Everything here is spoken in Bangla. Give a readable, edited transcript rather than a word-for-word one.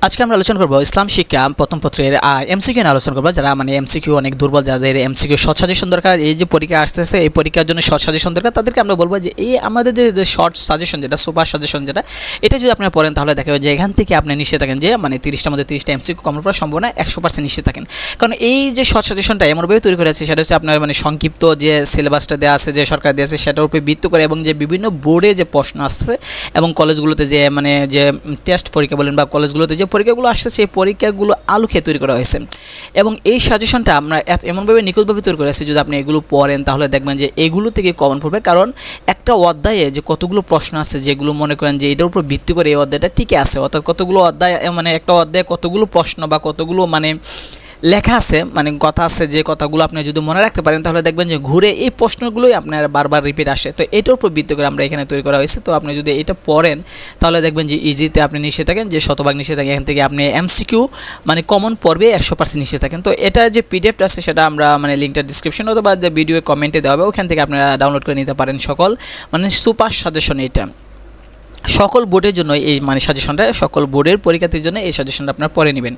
আজকে আমরা আলোচনা করব ইসলাম শিক্ষা প্রথম পত্রের এমসিকিউ নিয়ে আলোচনা করব। যারা মানে এমসিকিউ অনেক দুর্বল, যাদের এমসিকিউ শর্ট সাজেশন দরকার, এই যে পরীক্ষা আসতেছে এই পরীক্ষার জন্য শর্ট সাজেশন দরকার, তাদেরকে আমরা বলবো যে এই আমাদের যে শর্ট সাজেশন যেটা সুপার সাজেশন যেটা, এটা যদি আপনারা পড়েন তাহলে দেখা যাবে যে এখান থেকে আপনি নিশ্চিত থাকেন যে মানে 30টার মধ্যে 30টা এমসিকিউ কমন করার সম্ভাবনা 100% নিশ্চিত থাকেন। কারণ এই যে শর্ট সাজেশনটা এমনভাবে তৈরি করেছে সেটা হচ্ছে আপনার মানে সংক্ষিপ্ত যে সিলেবাসটা দেওয়া আছে, যে সরকার দিয়েছে সেটার উপরে ভিত্তি করে, এবং যে বিভিন্ন বোর্ডে যে প্রশ্ন আসছে এবং কলেজগুলোতে যে মানে যে টেস্ট পরীক্ষা বলেন বা কলেজগুলোতে যে পরীক্ষাগুলো আসছে সেই পরীক্ষাগুলো আলোকে তৈরি করা হয়েছে। এবং এই সাজেশনটা আমরা এমনভাবে নিখুঁতভাবে তৈরি করেছি, যদি আপনি এগুলো পড়েন তাহলে দেখবেন যে এগুলো থেকে কমন পড়বে। কারণ একটা অধ্যায়ে যে কতগুলো প্রশ্ন আছে যেগুলো মনে করেন যে এটার উপর ভিত্তি করে এই অধ্যায়টা টিকে আছে, অর্থাৎ কতগুলো অধ্যায় মানে একটা অধ্যায়ে কতগুলো প্রশ্ন বা কতগুলো মানে লেখা আছে, মানে কথা আছে, যে কথাগুলো আপনি যদি মনে রাখতে পারেন তাহলে দেখবেন যে ঘুরে এই প্রশ্নগুলোই আপনার বারবার রিপিট আসে। তো এটার উপর ভিত্তি করে আমরা এখানে তৈরি করা হয়েছে। তো আপনি যদি এটা পড়েন তাহলে দেখবেন যে ইজিতে আপনি নিশ্চিত থাকেন যে শতভাগ নিশ্চিত থাকেন এখান থেকে আপনি এমসিকিউ মানে কমন পড়বে 100% নিশ্চিত থাকেন। তো এটা যে পিডিএফটা আছে সেটা আমরা মানে লিঙ্কটা ডিসক্রিপশন অথবা যে ভিডিও কমেন্টে দেওয়া হবে ওখান থেকে আপনারা ডাউনলোড করে নিতে পারেন। সকল মানে সুপার সাজেশন, এটা সকল বোর্ডের জন্য এই মানে সাজেশনটা সকল বোর্ডের পরীক্ষার্থীর জন্য এই সাজেশনটা আপনারা পড়ে নেবেন।